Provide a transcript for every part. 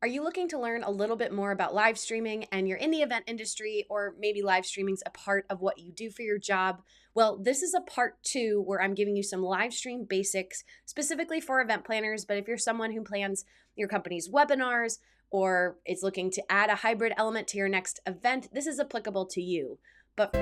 Are you looking to learn a little bit more about live streaming and you're in the event industry, or maybe live streaming's a part of what you do for your job? Well, this is a part 2 where I'm giving you some live stream basics specifically for event planners. But if you're someone who plans your company's webinars or is looking to add a hybrid element to your next event, this is applicable to you. But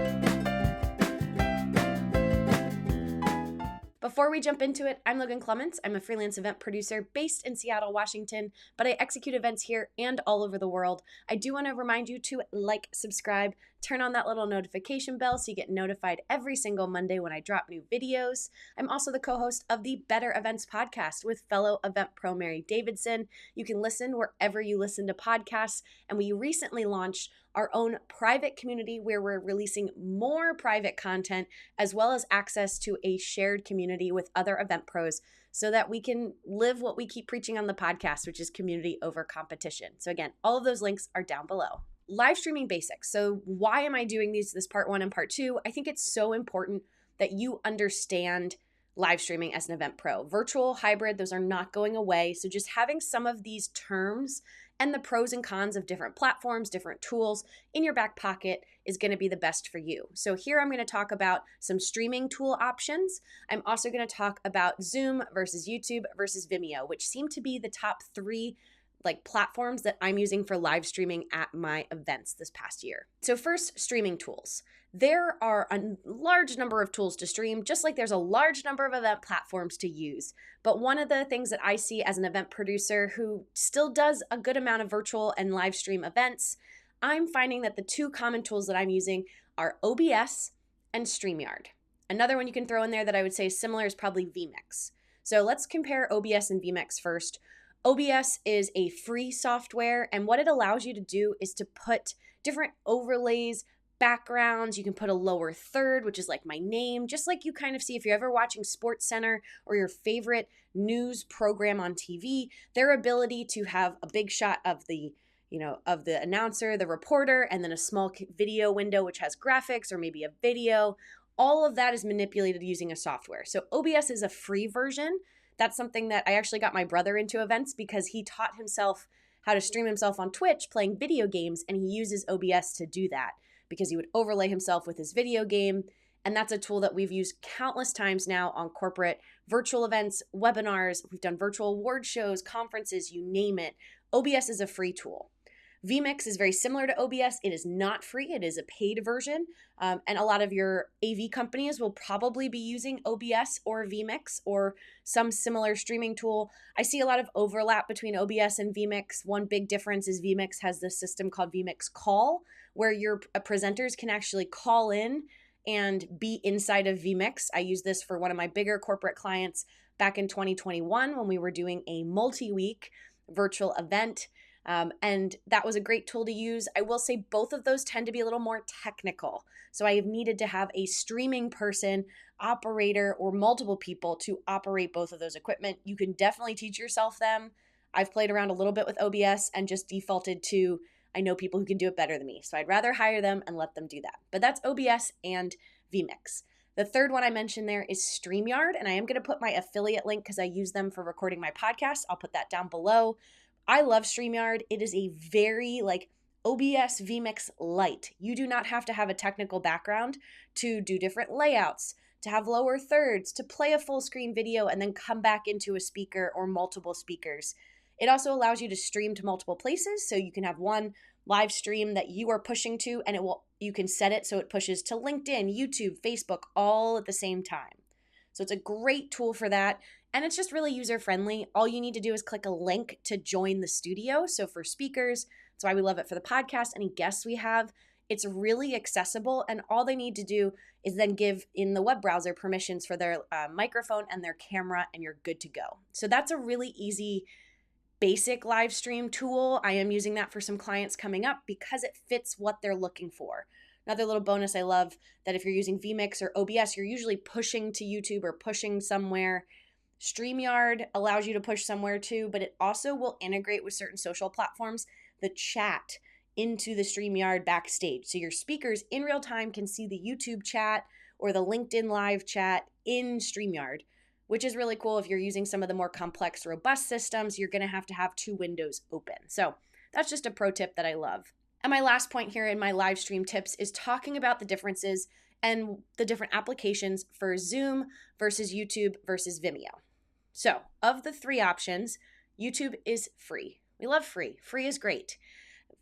before we jump into it, I'm Logan Clements. I'm a freelance event producer based in Seattle, Washington, but I execute events here and all over the world. I do want to remind you to like, subscribe, turn on that little notification bell so you get notified every single Monday when I drop new videos. I'm also the co-host of the Better Events podcast with fellow event pro Mary Davidson. You can listen wherever you listen to podcasts, and we recently launched our own private community where we're releasing more private content as well as access to a shared community with other event pros so that we can live what we keep preaching on the podcast, which is community over competition. So again, all of those links are down below. Live streaming basics. So why am I doing this part 1 and part 2? I think it's so important that you understand live streaming as an event pro. Virtual, hybrid, those are not going away. So just having some of these terms and the pros and cons of different platforms, different tools in your back pocket is going to be the best for you. So here I'm going to talk about some streaming tool options. I'm also going to talk about Zoom versus YouTube versus Vimeo, which seem to be the top 3 platforms that I'm using for live streaming at my events this past year. So first, streaming tools. There are a large number of tools to stream, just like there's a large number of event platforms to use. But one of the things that I see as an event producer who still does a good amount of virtual and live stream events, I'm finding that the 2 common tools that I'm using are OBS and StreamYard. Another one you can throw in there that I would say is similar is probably vMix. So let's compare OBS and vMix first. OBS is a free software, and what it allows you to do is to put different overlays, backgrounds. You can put a lower third, which is like my name, just like you kind of see if you're ever watching SportsCenter or your favorite news program on TV, their ability to have a big shot of the announcer, the reporter, and then a small video window which has graphics or maybe a video. All of that is manipulated using a software. So OBS is a free version. That's something that I actually got my brother into events because he taught himself how to stream himself on Twitch playing video games, and he uses OBS to do that because he would overlay himself with his video game. And that's a tool that we've used countless times now on corporate virtual events, webinars. We've done virtual award shows, conferences, you name it. OBS is a free tool. vMix is very similar to OBS. It is not free. It is a paid version. And a lot of your AV companies will probably be using OBS or vMix or some similar streaming tool. I see a lot of overlap between OBS and vMix. One big difference is vMix has this system called vMix Call, where your presenters can actually call in and be inside of vMix. I used this for one of my bigger corporate clients back in 2021 when we were doing a multi-week virtual event. And that was a great tool to use. I will say both of those tend to be a little more technical. So I have needed to have a streaming person, operator, or multiple people to operate both of those equipment. You can definitely teach yourself them. I've played around a little bit with OBS and just defaulted to, I know people who can do it better than me. So I'd rather hire them and let them do that. But that's OBS and vMix. The third one I mentioned there is StreamYard, and I am going to put my affiliate link because I use them for recording my podcast. I'll put that down below. I love StreamYard. It is a very OBS vMix light. You do not have to have a technical background to do different layouts, to have lower thirds, to play a full screen video and then come back into a speaker or multiple speakers. It also allows you to stream to multiple places, so you can have one live stream that you are pushing to, and you can set it so it pushes to LinkedIn, YouTube, Facebook, all at the same time. So it's a great tool for that. And it's just really user-friendly. All you need to do is click a link to join the studio. So for speakers, that's why we love it for the podcast, any guests we have, it's really accessible. And all they need to do is then give in the web browser permissions for their microphone and their camera, and you're good to go. So that's a really easy, basic live stream tool. I am using that for some clients coming up because it fits what they're looking for. Another little bonus I love that if you're using vMix or OBS, you're usually pushing to YouTube or pushing somewhere. StreamYard allows you to push somewhere too, but it also will integrate with certain social platforms, the chat into the StreamYard backstage. So your speakers in real time can see the YouTube chat or the LinkedIn live chat in StreamYard. which is really cool. If you're using some of the more complex, robust systems, you're going to have 2 windows open. So that's just a pro tip that I love. And my last point here in my live stream tips is talking about the differences and the different applications for Zoom versus YouTube versus Vimeo. So of the 3 options, YouTube is free. We love free. Free is great.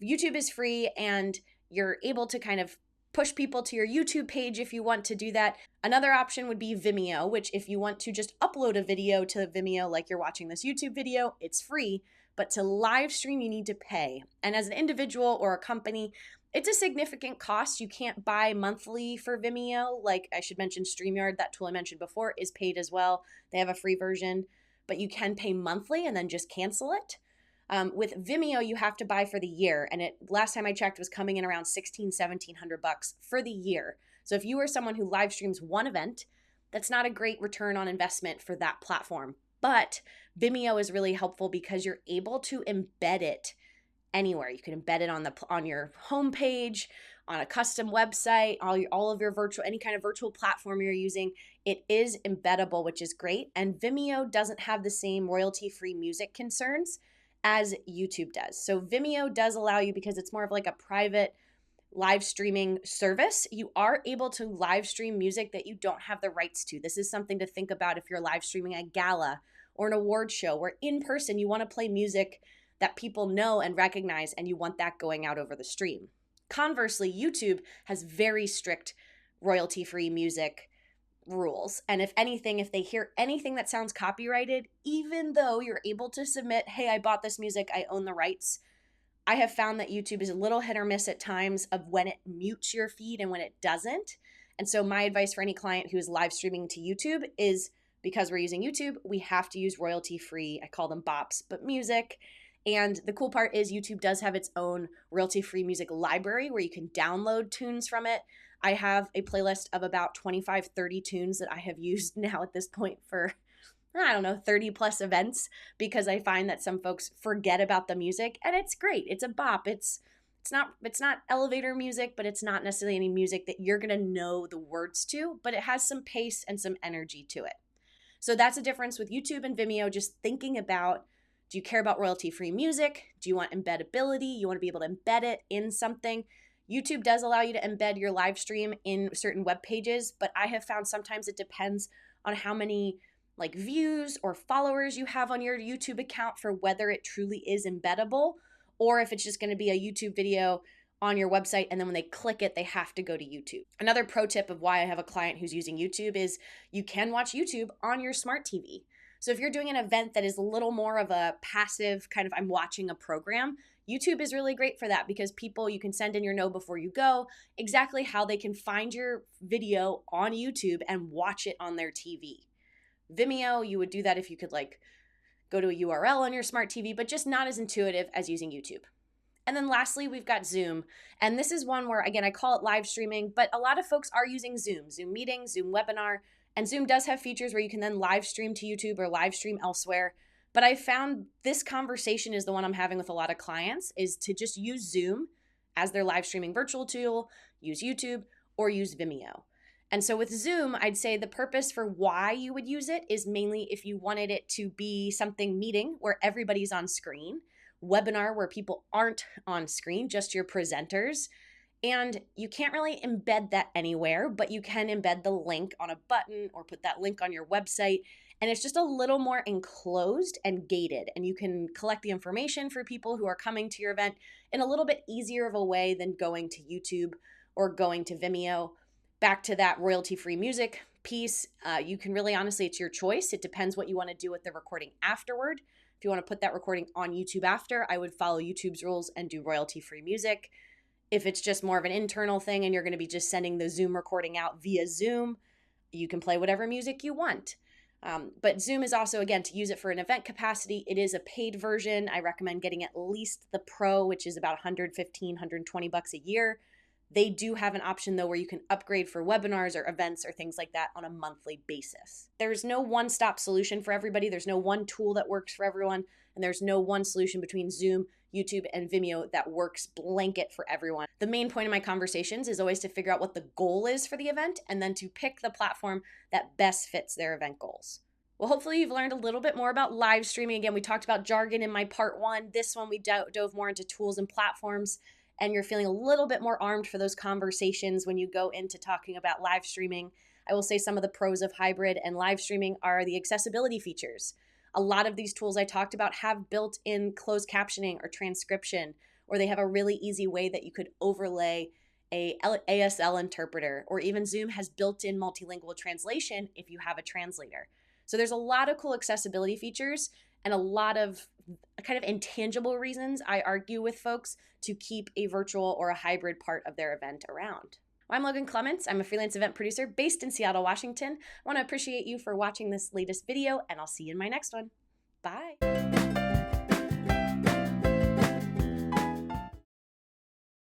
YouTube is free and you're able to kind of push people to your YouTube page if you want to do that. Another option would be Vimeo, which if you want to just upload a video to Vimeo like you're watching this YouTube video, it's free. But to live stream, you need to pay. And as an individual or a company, it's a significant cost. You can't buy monthly for Vimeo. Like I should mention StreamYard, that tool I mentioned before, is paid as well. They have a free version, but you can pay monthly and then just cancel it. With Vimeo, you have to buy for the year, and it last time I checked was coming in around $1,700 for the year. So if you are someone who live streams one event, that's not a great return on investment for that platform. But Vimeo is really helpful because you're able to embed it anywhere. You can embed it on your homepage, on a custom website, all of your any kind of virtual platform you're using. It is embeddable, which is great. And Vimeo doesn't have the same royalty-free music concerns as YouTube does. So Vimeo does allow you, because it's more of like a private live streaming service, you are able to live stream music that you don't have the rights to. This is something to think about if you're live streaming a gala or an award show where in person you want to play music that people know and recognize and you want that going out over the stream. Conversely, YouTube has very strict royalty-free music rules. And if anything, if they hear anything that sounds copyrighted, even though you're able to submit, hey, I bought this music, I own the rights, I have found that YouTube is a little hit or miss at times of when it mutes your feed and when it doesn't. And so my advice for any client who is live streaming to YouTube is, because we're using YouTube, we have to use royalty-free, I call them bops, but music. And the cool part is YouTube does have its own royalty-free music library where you can download tunes from it. I have a playlist of about 25, 30 tunes that I have used now at this point for, I don't know, 30 plus events, because I find that some folks forget about the music, and it's great. It's a bop. It's not elevator music, but it's not necessarily any music that you're going to know the words to, but it has some pace and some energy to it. So that's a difference with YouTube and Vimeo, just thinking about, do you care about royalty-free music? Do you want embeddability? You want to be able to embed it in something? YouTube does allow you to embed your live stream in certain web pages, but I have found sometimes it depends on how many like views or followers you have on your YouTube account for whether it truly is embeddable, or if it's just going to be a YouTube video on your website and then when they click it, they have to go to YouTube. Another pro tip of why I have a client who's using YouTube is you can watch YouTube on your smart TV. So if you're doing an event that is a little more of a passive kind of, I'm watching a program, YouTube is really great for that, because you can send in your know before you go exactly how they can find your video on YouTube and watch it on their TV. Vimeo, you would do that if you could like go to a URL on your smart TV, but just not as intuitive as using YouTube. And then lastly, we've got Zoom. And this is one where, again, I call it live streaming, but a lot of folks are using Zoom meetings, Zoom webinar, and Zoom does have features where you can then live stream to YouTube or live stream elsewhere. But I found this conversation is the one I'm having with a lot of clients, is to just use Zoom as their live streaming virtual tool, use YouTube, or use Vimeo. And so with Zoom, I'd say the purpose for why you would use it is mainly if you wanted it to be something meeting where everybody's on screen, webinar where people aren't on screen, just your presenters. And you can't really embed that anywhere, but you can embed the link on a button or put that link on your website. And it's just a little more enclosed and gated. And you can collect the information for people who are coming to your event in a little bit easier of a way than going to YouTube or going to Vimeo. Back to that royalty-free music piece, you can really, honestly, it's your choice. It depends what you want to do with the recording afterward. If you want to put that recording on YouTube after, I would follow YouTube's rules and do royalty-free music. If it's just more of an internal thing and you're going to be just sending the Zoom recording out via Zoom, you can play whatever music you want. But Zoom is also, again, to use it for an event capacity, it is a paid version. I recommend getting at least the Pro, which is about $115, $120 a year. They do have an option, though, where you can upgrade for webinars or events or things like that on a monthly basis. There's no one-stop solution for everybody. There's no one tool that works for everyone. And there's no one solution between Zoom, YouTube, and Vimeo that works blanket for everyone. The main point of my conversations is always to figure out what the goal is for the event and then to pick the platform that best fits their event goals. Well, hopefully you've learned a little bit more about live streaming. Again, we talked about jargon in my part one. This one, we dove more into tools and platforms, and you're feeling a little bit more armed for those conversations when you go into talking about live streaming. I will say some of the pros of hybrid and live streaming are the accessibility features. A lot of these tools I talked about have built-in closed captioning or transcription, or they have a really easy way that you could overlay a ASL interpreter, or even Zoom has built-in multilingual translation if you have a translator. So there's a lot of cool accessibility features and a lot of kind of intangible reasons I argue with folks to keep a virtual or a hybrid part of their event around. Well, I'm Logan Clements. I'm a freelance event producer based in Seattle, Washington. I want to appreciate you for watching this latest video, and I'll see you in my next one. Bye.